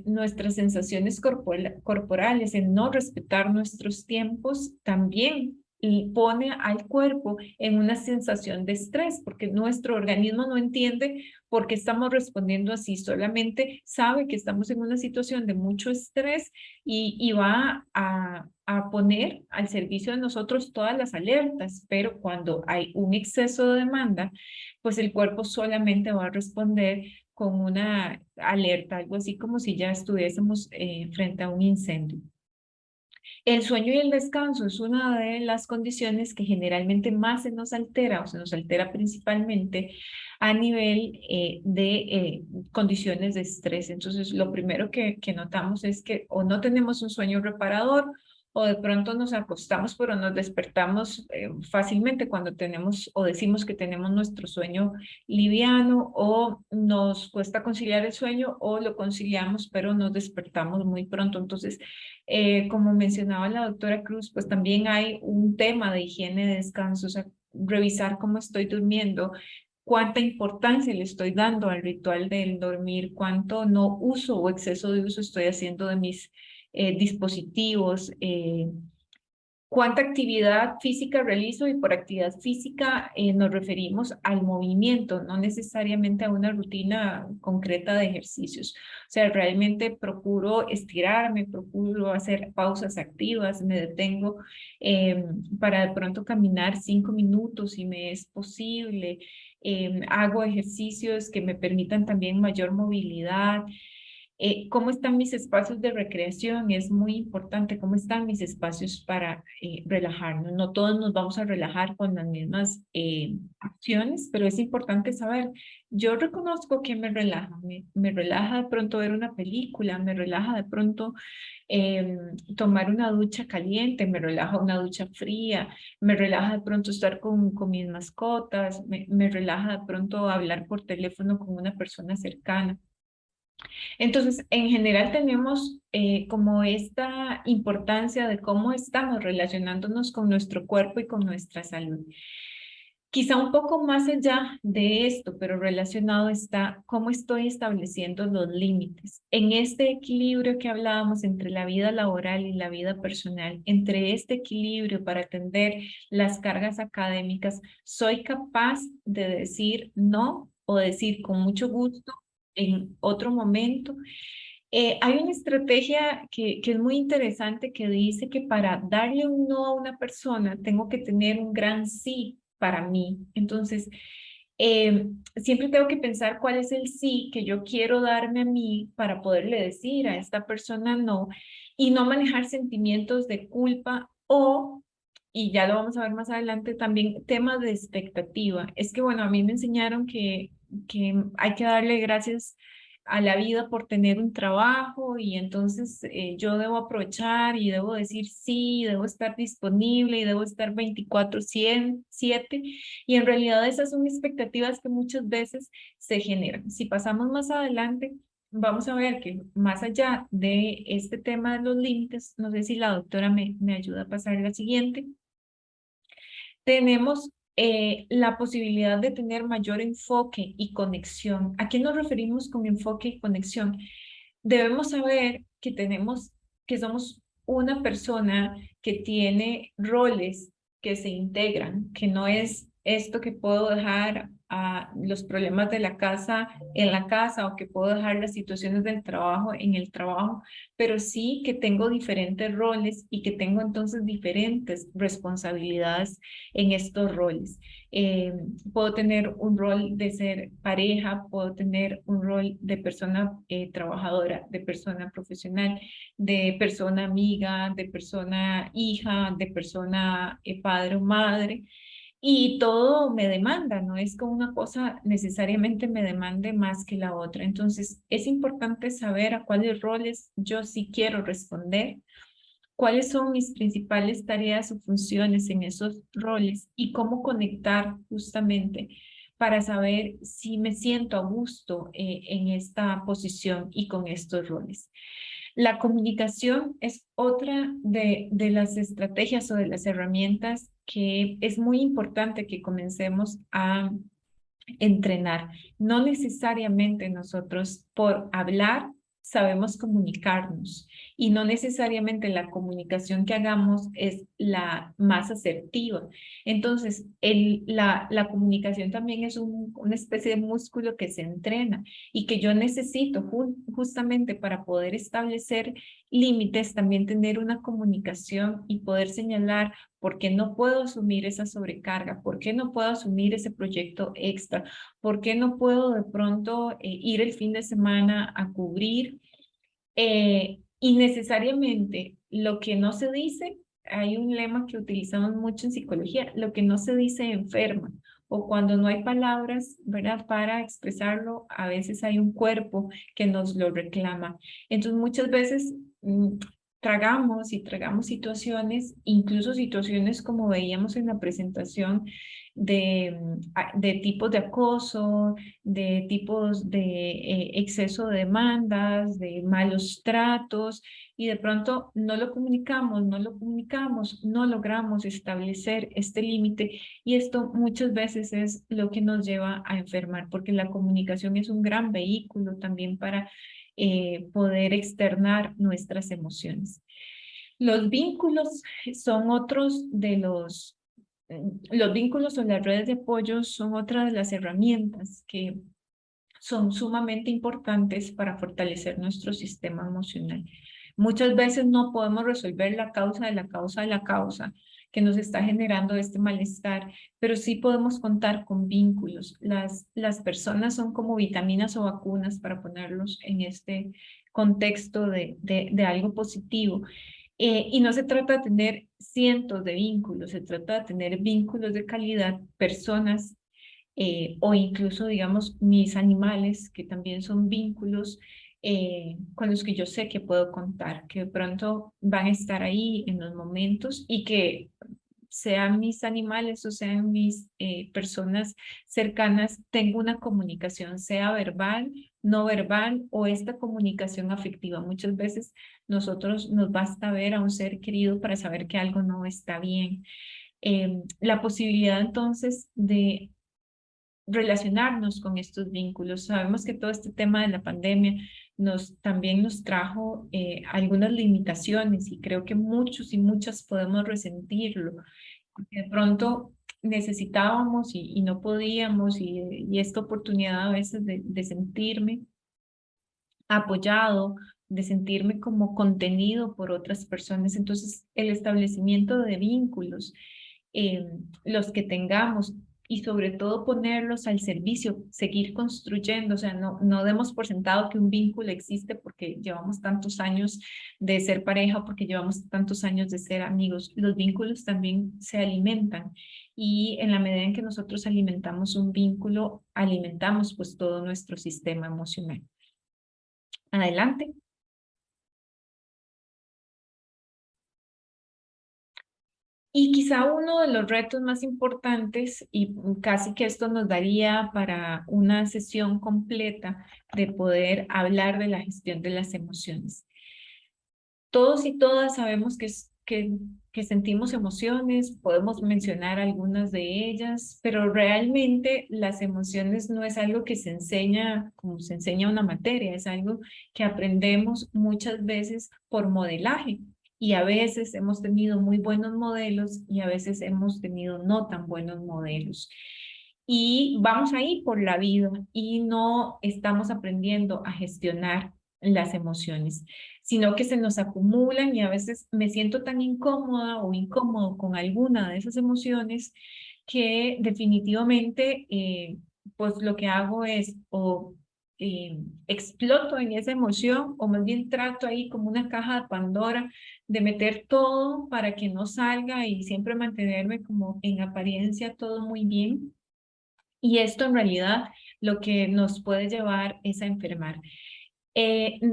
nuestras sensaciones corporales, el no respetar nuestros tiempos, también y pone al cuerpo en una sensación de estrés, porque nuestro organismo no entiende por qué estamos respondiendo así, solamente sabe que estamos en una situación de mucho estrés y va a poner al servicio de nosotros todas las alertas, pero cuando hay un exceso de demanda, pues el cuerpo solamente va a responder con una alerta, algo así como si ya estuviésemos frente a un incendio. El sueño y el descanso es una de las condiciones que generalmente más se nos altera o se nos altera principalmente a nivel de condiciones de estrés. Entonces, lo primero que notamos es que o no tenemos un sueño reparador o de pronto nos acostamos pero nos despertamos fácilmente cuando tenemos o decimos que tenemos nuestro sueño liviano, o nos cuesta conciliar el sueño o lo conciliamos pero nos despertamos muy pronto. Entonces, como mencionaba la doctora Cruz, pues también hay un tema de higiene de descanso, o sea, revisar cómo estoy durmiendo, cuánta importancia le estoy dando al ritual del dormir, cuánto no uso o exceso de uso estoy haciendo de mis dispositivos, cuánta actividad física realizo, y por actividad física nos referimos al movimiento, no necesariamente a una rutina concreta de ejercicios. O sea, realmente procuro estirarme, procuro hacer pausas activas, me detengo para de pronto caminar 5 minutos si me es posible. Hago ejercicios que me permitan también mayor movilidad. ¿Cómo están mis espacios de recreación? Es muy importante cómo están mis espacios para relajarnos. No todos nos vamos a relajar con las mismas acciones, pero es importante saber. Yo reconozco que me relaja. Me relaja de pronto ver una película, me relaja de pronto tomar una ducha caliente, me relaja una ducha fría, me relaja de pronto estar con mis mascotas, me relaja de pronto hablar por teléfono con una persona cercana. Entonces, en general tenemos como esta importancia de cómo estamos relacionándonos con nuestro cuerpo y con nuestra salud. Quizá un poco más allá de esto, pero relacionado está cómo estoy estableciendo los límites. En este equilibrio que hablábamos entre la vida laboral y la vida personal, entre este equilibrio para atender las cargas académicas, ¿soy capaz de decir no o decir con mucho gusto en otro momento? Hay una estrategia que es muy interesante, que dice que para darle un no a una persona tengo que tener un gran sí para mí. Entonces, siempre tengo que pensar cuál es el sí que yo quiero darme a mí para poderle decir a esta persona no, y no manejar sentimientos de culpa o, y ya lo vamos a ver más adelante, también temas de expectativa. Es que, bueno, a mí me enseñaron que hay que darle gracias a la vida por tener un trabajo, y entonces yo debo aprovechar y debo decir sí, debo estar disponible y debo estar 24/7, y en realidad esas son expectativas que muchas veces se generan. Si pasamos más adelante, vamos a ver que más allá de este tema de los límites, no sé si la doctora me ayuda a pasar a la siguiente, tenemos la posibilidad de tener mayor enfoque y conexión. ¿A qué nos referimos con enfoque y conexión? Debemos saber que somos una persona que tiene roles que se integran, que no es esto que puedo dejar a los problemas de la casa en la casa, o que puedo dejar las situaciones del trabajo en el trabajo, pero sí que tengo diferentes roles y que tengo entonces diferentes responsabilidades en estos roles. Puedo tener un rol de ser pareja, puedo tener un rol de persona trabajadora, de persona profesional, de persona amiga, de persona hija, de persona padre o madre. Y todo me demanda, no es que una cosa necesariamente me demande más que la otra. Entonces, es importante saber a cuáles roles yo sí quiero responder, cuáles son mis principales tareas o funciones en esos roles, y cómo conectar justamente para saber si me siento a gusto en esta posición y con estos roles. La comunicación es otra de las estrategias o de las herramientas que es muy importante que comencemos a entrenar. No necesariamente nosotros por hablar sabemos comunicarnos, y no necesariamente la comunicación que hagamos es la más asertiva. Entonces, la comunicación también es una especie de músculo que se entrena, y que yo necesito justamente para poder establecer límites, también tener una comunicación y poder señalar por qué no puedo asumir esa sobrecarga, por qué no puedo asumir ese proyecto extra, por qué no puedo de pronto ir el fin de semana a cubrir. Y necesariamente lo que no se dice, hay un lema que utilizamos mucho en psicología: lo que no se dice enferma, o cuando no hay palabras, ¿verdad?, para expresarlo, a veces hay un cuerpo que nos lo reclama. Entonces muchas veces tragamos y tragamos situaciones, incluso situaciones como veíamos en la presentación de tipos de acoso, de tipos de exceso de demandas, de malos tratos, y de pronto no lo comunicamos, no logramos establecer este límite, y esto muchas veces es lo que nos lleva a enfermar, porque la comunicación es un gran vehículo también para poder externar nuestras emociones. Los vínculos son otros de los vínculos o las redes de apoyo son otra de las herramientas que son sumamente importantes para fortalecer nuestro sistema emocional. Muchas veces no podemos resolver la causa de la causa de la causa que nos está generando este malestar, pero sí podemos contar con vínculos. Las personas son como vitaminas o vacunas, para ponerlos en este contexto de algo positivo. Y no se trata de tener cientos de vínculos, se trata de tener vínculos de calidad, personas o incluso, digamos, mis animales, que también son vínculos con los que yo sé que puedo contar, que de pronto van a estar ahí en los momentos y que sean mis animales o sean mis personas cercanas, tengo una comunicación, sea verbal, no verbal o esta comunicación afectiva. Muchas veces nosotros nos basta ver a un ser querido para saber que algo no está bien. La posibilidad entonces de relacionarnos con estos vínculos. Sabemos que todo este tema de la pandemia también nos trajo algunas limitaciones y creo que muchos y muchas podemos resentirlo. De pronto necesitábamos y no podíamos y esta oportunidad a veces de sentirme apoyado, de sentirme como contenido por otras personas. Entonces, el establecimiento de vínculos, los que tengamos, y sobre todo ponerlos al servicio, seguir construyendo, o sea, no demos por sentado que un vínculo existe porque llevamos tantos años de ser pareja, porque llevamos tantos años de ser amigos. Los vínculos también se alimentan y en la medida en que nosotros alimentamos un vínculo, alimentamos pues todo nuestro sistema emocional. Adelante. Y quizá uno de los retos más importantes, y casi que esto nos daría para una sesión completa de poder hablar de la gestión de las emociones. Todos y todas sabemos que sentimos emociones, podemos mencionar algunas de ellas, pero realmente las emociones no es algo que se enseña como se enseña una materia, es algo que aprendemos muchas veces por modelaje. Y a veces hemos tenido muy buenos modelos y a veces hemos tenido no tan buenos modelos. Y vamos ahí por la vida y no estamos aprendiendo a gestionar las emociones, sino que se nos acumulan y a veces me siento tan incómoda o incómodo con alguna de esas emociones que definitivamente pues lo que hago es o exploto en esa emoción o más bien trato ahí como una caja de Pandora de meter todo para que no salga y siempre mantenerme como en apariencia todo muy bien. Y esto en realidad lo que nos puede llevar es a enfermar.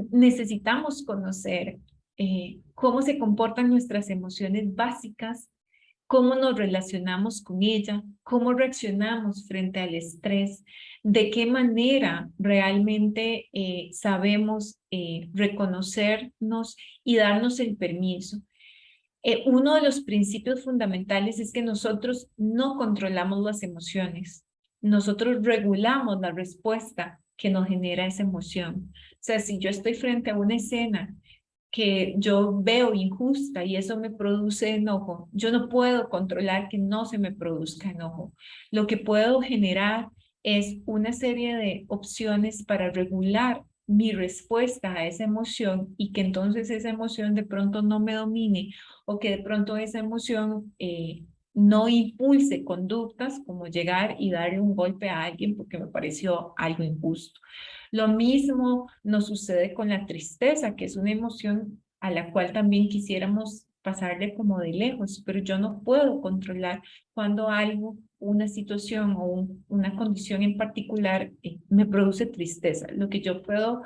Necesitamos conocer cómo se comportan nuestras emociones básicas, cómo nos relacionamos con ella, cómo reaccionamos frente al estrés, de qué manera realmente sabemos reconocernos y darnos el permiso. Uno de los principios fundamentales es que nosotros no controlamos las emociones, nosotros regulamos la respuesta que nos genera esa emoción. O sea, si yo estoy frente a una escena que yo veo injusta y eso me produce enojo, yo no puedo controlar que no se me produzca enojo. Lo que puedo generar es una serie de opciones para regular mi respuesta a esa emoción y que entonces esa emoción de pronto no me domine o que de pronto esa emoción no impulse conductas como llegar y darle un golpe a alguien porque me pareció algo injusto. Lo mismo nos sucede con la tristeza, que es una emoción a la cual también quisiéramos pasarle como de lejos, pero yo no puedo controlar cuando algo, una situación o una condición en particular me produce tristeza. Lo que yo puedo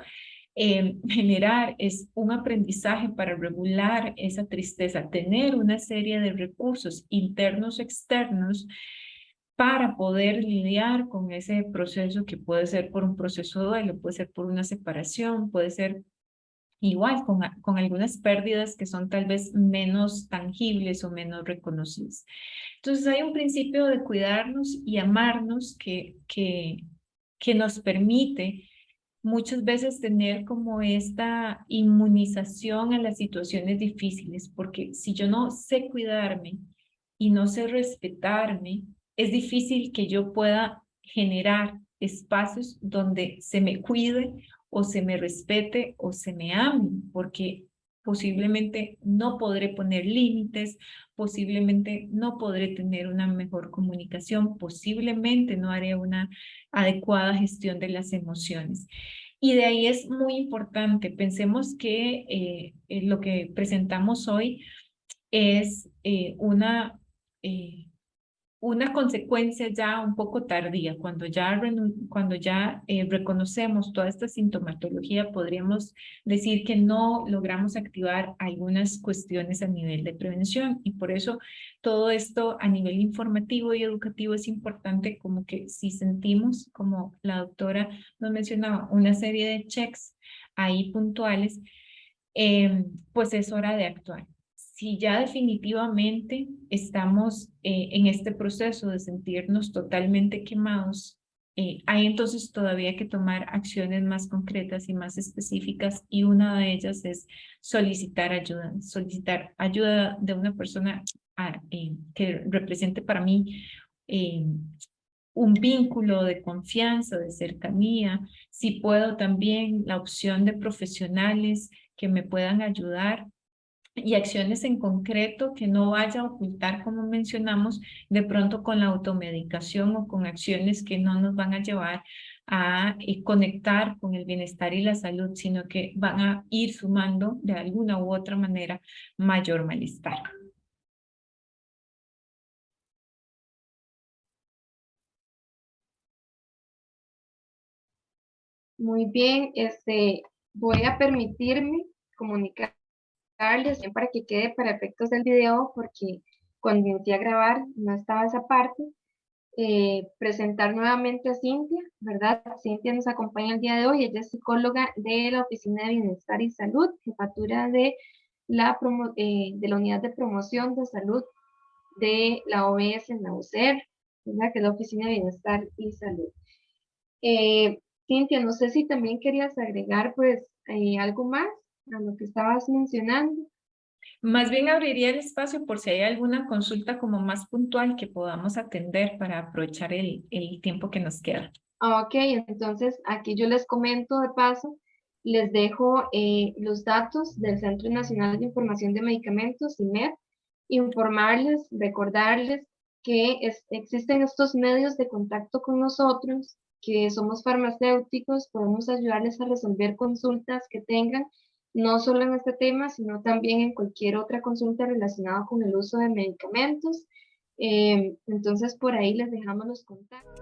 generar es un aprendizaje para regular esa tristeza, tener una serie de recursos internos, externos, para poder lidiar con ese proceso que puede ser por un proceso de duelo, puede ser por una separación, puede ser igual con algunas pérdidas que son tal vez menos tangibles o menos reconocibles. Entonces hay un principio de cuidarnos y amarnos que nos permite muchas veces tener como esta inmunización a las situaciones difíciles, porque si yo no sé cuidarme y no sé respetarme, es difícil que yo pueda generar espacios donde se me cuide o se me respete o se me ame, porque posiblemente no podré poner límites, posiblemente no podré tener una mejor comunicación, posiblemente no haré una adecuada gestión de las emociones. Y de ahí es muy importante, pensemos que lo que presentamos hoy es una consecuencia ya un poco tardía. Cuando ya reconocemos toda esta sintomatología, podríamos decir que no logramos activar algunas cuestiones a nivel de prevención, y por eso todo esto a nivel informativo y educativo es importante, como que si sentimos, como la doctora nos mencionaba, una serie de checks ahí puntuales, pues es hora de actuar. Si ya definitivamente estamos en este proceso de sentirnos totalmente quemados, hay entonces todavía que tomar acciones más concretas y más específicas, y una de ellas es solicitar ayuda de una persona que represente para mí eh, un vínculo de confianza, de cercanía. Si puedo, también la opción de profesionales que me puedan ayudar, y acciones en concreto que no vaya a ocultar, como mencionamos, de pronto con la automedicación o con acciones que no nos van a llevar a conectar con el bienestar y la salud, sino que van a ir sumando de alguna u otra manera mayor malestar. Muy bien, voy a permitirme comunicarles para que quede para efectos del video, porque cuando inicié a grabar no estaba esa parte. Presentar nuevamente a Cintia, ¿verdad? Cintia nos acompaña el día de hoy. Ella es psicóloga de la Oficina de Bienestar y Salud, jefatura de de la Unidad de Promoción de Salud de la OBS en la UCR, ¿verdad? Que es la Oficina de Bienestar y Salud. Cintia, no sé si también querías agregar pues algo más a lo que estabas mencionando. Más bien abriría el espacio por si hay alguna consulta como más puntual que podamos atender para aprovechar el tiempo que nos queda. Ok, entonces aquí yo les comento de paso, les dejo los datos del Centro Nacional de Información de Medicamentos, CIMED, informarles, recordarles que existen estos medios de contacto con nosotros, que somos farmacéuticos, podemos ayudarles a resolver consultas que tengan, no solo en este tema, sino también en cualquier otra consulta relacionada con el uso de medicamentos. Entonces por ahí les dejamos los contactos.